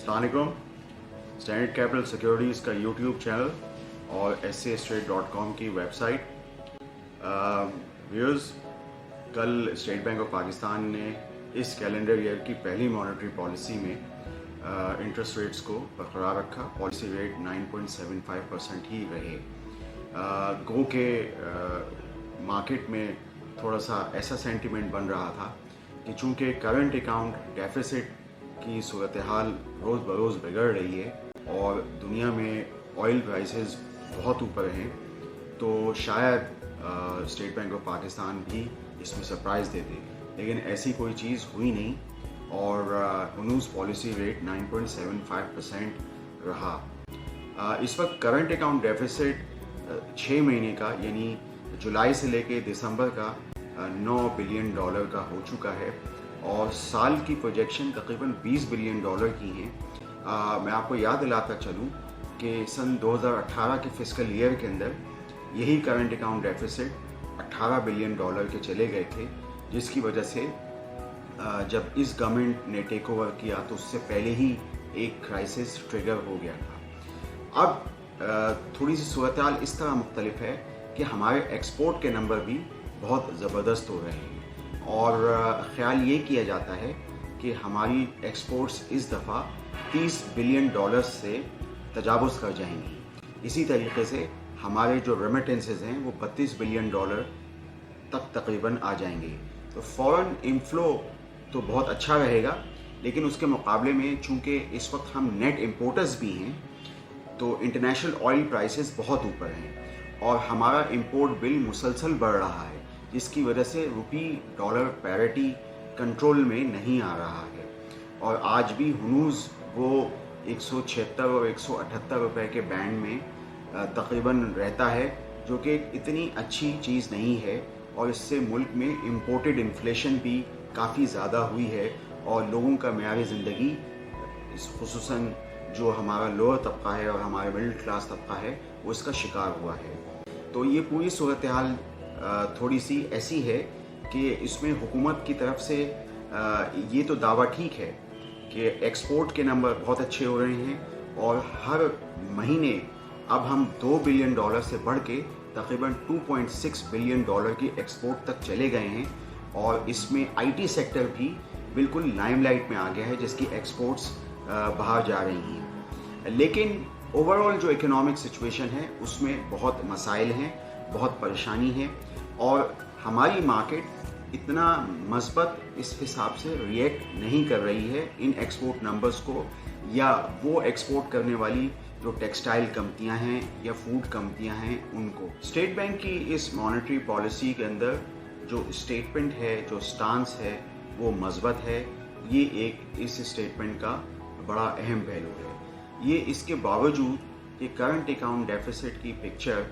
अस्सलाम वालेकुम। Standard capital securities का यूट्यूब चैनल और SCStrade.com की वेबसाइट। व्यूअर्स, कल स्टेट बैंक ऑफ पाकिस्तान ने इस कैलेंडर ईयर की पहली मॉनेटरी पॉलिसी में इंटरेस्ट रेट्स को बरकरार रखा। पॉलिसी रेट 9.75% ही रहे। गो के मार्केट में थोड़ा सा ऐसा सेंटिमेंट बन रहा था कि चूँकि करंट अकाउंट डेफिसिट की सूरत हाल रोज़ बरोज़ बिगड़ रही है और दुनिया में ऑयल प्राइसेस बहुत ऊपर हैं, तो शायद स्टेट बैंक ऑफ पाकिस्तान भी इसमें सरप्राइज़ दे दे, लेकिन ऐसी कोई चीज़ हुई नहीं और उनूस पॉलिसी रेट 9.75% रहा। इस वक्त करंट अकाउंट डेफिसिट 6 महीने का यानी जुलाई से लेके दिसंबर का $9 बिलियन का हो चुका है और साल की प्रोजेक्शन तकरीबन $20 बिलियन की है। मैं आपको याद दिलाता चलूँ कि सन 2018 के फिस्कल ईयर के अंदर यही करंट अकाउंट डेफिसिट $18 बिलियन के चले गए थे, जिसकी वजह से जब इस गवर्नमेंट ने टेक ओवर किया तो उससे पहले ही एक क्राइसिस ट्रिगर हो गया था। अब थोड़ी सी सूरत हाल इस तरह मुख्तलिफ है कि हमारे एक्सपोर्ट के नंबर भी बहुत ज़बरदस्त हो रहे हैं और ख़्याल ये किया जाता है कि हमारी एक्सपोर्ट्स इस दफ़ा $30 बिलियन से तजावुज़ कर जाएंगी। इसी तरीके से हमारे जो रेमिटेंसेस हैं वो $32 बिलियन तक तकरीबन आ जाएंगे। तो फॉरेन इनफ्लो तो बहुत अच्छा रहेगा, लेकिन उसके मुकाबले में चूँकि इस वक्त हम नेट इम्पोर्टर्स भी हैं तो इंटरनेशनल ऑयल प्राइसेस बहुत ऊपर हैं और हमारा इंपोर्ट बिल मुसलसल बढ़ रहा है, जिसकी वजह से रुपी डॉलर पैरिटी कंट्रोल में नहीं आ रहा है और आज भी हुनूज़ वो 176 और 178 रुपए के बैंड में तकरीबन रहता है, जो कि इतनी अच्छी चीज़ नहीं है और इससे मुल्क में इम्पोर्टेड इन्फ्लेशन भी काफ़ी ज़्यादा हुई है और लोगों का मेयार ज़िंदगी खुसूसन जो हमारा लोअर तबका है और हमारा मिडिल क्लास तबका है वो इसका शिकार हुआ है। तो ये पूरी सूरत हाल थोड़ी सी ऐसी है कि इसमें हुकूमत की तरफ से ये तो दावा ठीक है कि एक्सपोर्ट के नंबर बहुत अच्छे हो रहे हैं और हर महीने अब हम $2 बिलियन से बढ़ के तकरीबन $2.6 बिलियन की एक्सपोर्ट तक चले गए हैं और इसमें IT सेक्टर भी बिल्कुल लाइमलाइट में आ गया है, जिसकी एक्सपोर्ट्स बाहर जा रही हैं। लेकिन ओवरऑल जो इकोनॉमिक सिचुएशन है उसमें बहुत मसाइल हैं, बहुत परेशानी है और हमारी मार्केट इतना मस्बत इस हिसाब से रिएक्ट नहीं कर रही है इन एक्सपोर्ट नंबर्स को या वो एक्सपोर्ट करने वाली जो टेक्सटाइल कंपनियां हैं या फूड कंपनियां हैं उनको। स्टेट बैंक की इस मॉनेटरी पॉलिसी के अंदर जो स्टेटमेंट है, जो स्टांस है, वो मस्बत है। ये एक इस स्टेटमेंट का बड़ा अहम पहलू है। ये इसके बावजूद कि करंट अकाउंट डेफिसिट की पिक्चर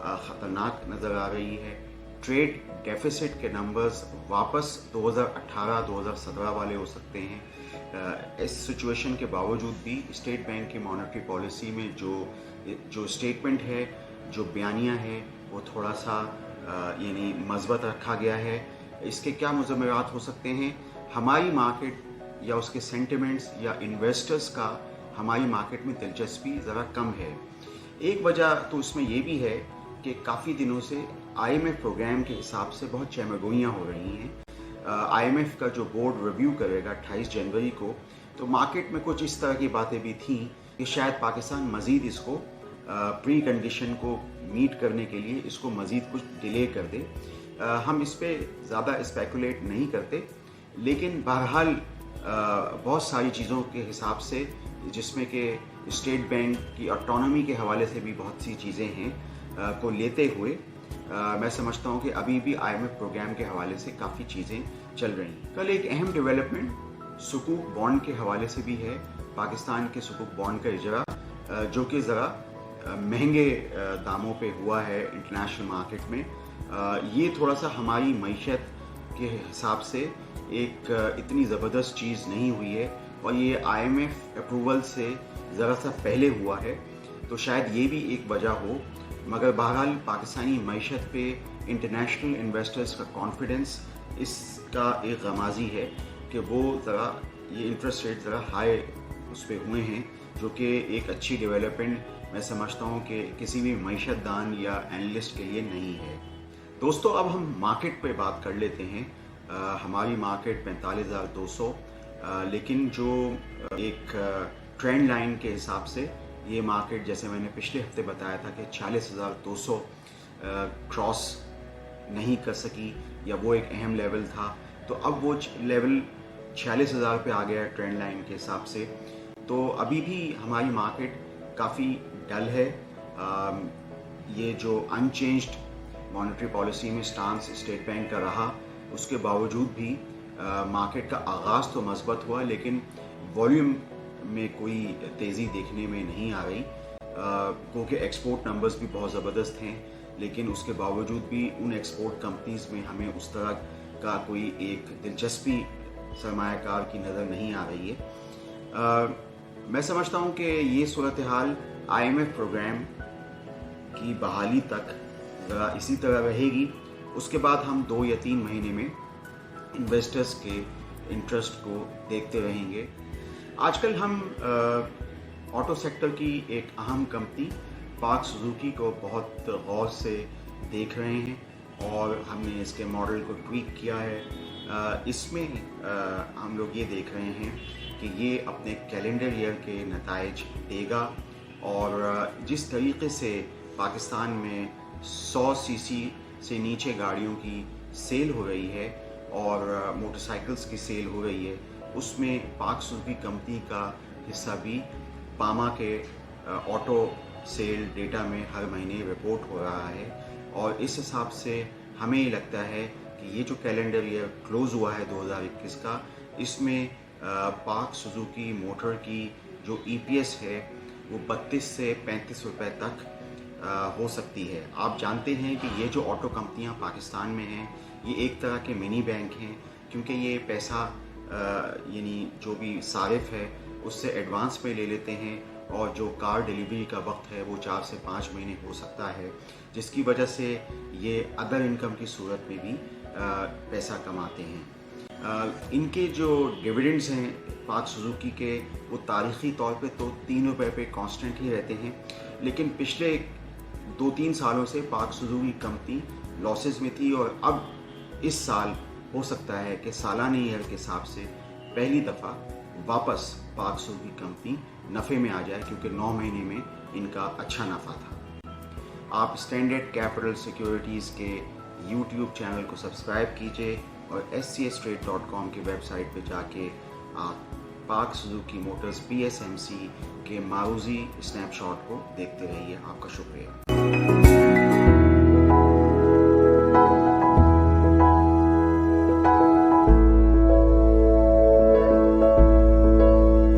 ख़तरनाक नज़र आ रही है। ट्रेड डेफिसिट के नंबर्स वापस 2018-2017 वाले हो सकते हैं। इस सिचुएशन के बावजूद भी स्टेट बैंक की मॉनेटरी पॉलिसी में जो स्टेटमेंट है, जो बयानिया है, वो थोड़ा सा यानी मज़बत रखा गया है। इसके क्या मुज़म्मरात हो सकते हैं? हमारी मार्केट या उसके सेंटिमेंट्स या इन्वेस्टर्स का हमारी मार्केट में दिलचस्पी ज़रा कम है। एक वजह तो इसमें यह भी है कि काफ़ी दिनों से IMF प्रोग्राम के हिसाब से बहुत चहमगोइयाँ हो रही हैं। IMF का जो बोर्ड रिव्यू करेगा 28 जनवरी को, तो मार्केट में कुछ इस तरह की बातें भी थीं कि शायद पाकिस्तान मज़ीद इसको प्री कंडीशन को मीट करने के लिए इसको मज़ीद कुछ डिले कर दे। हम इस पर ज़्यादा स्पेकुलेट नहीं करते, लेकिन बहरहाल बहुत सारी चीज़ों के हिसाब से, जिसमें कि स्टेट बैंक की ऑटोनॉमी के हवाले से भी बहुत सी चीज़ें हैं, को लेते हुए मैं समझता हूँ कि अभी भी IMF प्रोग्राम के हवाले से काफ़ी चीज़ें चल रही हैं। कल एक अहम डेवलपमेंट सुकूक बॉन्ड के हवाले से भी है। पाकिस्तान के सुकूक बॉन्ड का इजरा जो कि ज़रा महंगे दामों पे हुआ है इंटरनेशनल मार्केट में, ये थोड़ा सा हमारी मईशत के हिसाब से एक इतनी ज़बरदस्त चीज़ नहीं हुई है और ये IMF अप्रूवल से ज़रा सा पहले हुआ है, तो शायद ये भी एक वजह हो। मगर बहरहाल पाकिस्तानी मईशत पे इंटरनेशनल इन्वेस्टर्स का कॉन्फिडेंस इसका एक गमाजी है कि वो ज़रा ये इंटरेस्ट रेट ज़रा हाई उस पे हुए हैं, जो कि एक अच्छी डेवलपमेंट मैं समझता हूँ कि किसी भी मईशत दान या एनालिस्ट के लिए नहीं है। दोस्तों, अब हम मार्केट पे बात कर लेते हैं। हमारी मार्केट 45,200, लेकिन जो एक ट्रेंड लाइन के हिसाब से ये मार्केट, जैसे मैंने पिछले हफ्ते बताया था कि 46,200 क्रॉस नहीं कर सकी, या वो एक अहम लेवल था, तो अब वो लेवल 46,000 पे आ गया ट्रेंड लाइन के हिसाब से। तो अभी भी हमारी मार्केट काफ़ी डल है। ये जो अनचेंज्ड मॉनेटरी पॉलिसी में स्टांस स्टेट बैंक का रहा, उसके बावजूद भी मार्केट का आगाज़ तो मजबूत हुआ, लेकिन वॉल्यूम में कोई तेज़ी देखने में नहीं आ रही, क्योंकि एक्सपोर्ट नंबर्स भी बहुत ज़बरदस्त हैं, लेकिन उसके बावजूद भी उन एक्सपोर्ट कंपनीज़ में हमें उस तरह का कोई एक दिलचस्पी सरमायाकार की नज़र नहीं आ रही है। मैं समझता हूँ कि ये सूरत हाल IMF प्रोग्राम की बहाली तक ज़रा इसी तरह रहेगी। उसके बाद हम 2 या 3 महीने में इन्वेस्टर्स के इंटरेस्ट को देखते रहेंगे। आजकल हम ऑटो सेक्टर की एक अहम कंपनी पार्क सुजुकी को बहुत गौर से देख रहे हैं, और हमने इसके मॉडल को ट्वीक किया है। इसमें हम लोग ये देख रहे हैं कि ये अपने कैलेंडर ईयर के नताइज देगा, और जिस तरीके से पाकिस्तान में 100 सीसी से नीचे गाड़ियों की सेल हो रही है और मोटरसाइकिल्स की सेल हो रही है, उसमें पार्क सुजुकी कंपनी का हिस्सा भी पामा के ऑटो सेल डेटा में हर महीने रिपोर्ट हो रहा है। और इस हिसाब से हमें ये लगता है कि ये जो कैलेंडर ईयर क्लोज़ हुआ है 2021 का, इसमें पार्क सुजुकी मोटर की जो EPS है वो 32 से 35 रुपए तक हो सकती है। आप जानते हैं कि ये जो ऑटो कंपनियां पाकिस्तान में हैं, ये एक तरह के मिनी बैंक हैं, क्योंकि ये पैसा यानी जो भी सारिफ है उससे एडवांस पे ले लेते हैं, और जो कार डिलीवरी का वक्त है वो 4 से 5 महीने हो सकता है, जिसकी वजह से ये अदर इनकम की सूरत में भी पैसा कमाते हैं। इनके जो डिविडेंड्स हैं पार्क सुजुकी के, वो तारीख़ी तौर पे तो 3 रुपये पे कांस्टेंट ही रहते हैं, लेकिन पिछले 2-3 सालों से पार्क सुजुकी कंपनी लॉसेस में थी, और अब इस साल हो सकता है कि सालाना ईयर के हिसाब से पहली दफ़ा वापस पार्क सुजुकी कंपनी नफ़े में आ जाए, क्योंकि 9 महीने में इनका अच्छा नफ़ा था। आप स्टैंडर्ड कैपिटल सिक्योरिटीज़ के YouTube चैनल को सब्सक्राइब कीजिए, और SCAstrade.com की वेबसाइट पे जाके आप पार्क सुजुकी मोटर्स PSMC के मारूजी स्नैपशॉट को देखते रहिए। आपका शुक्रिया।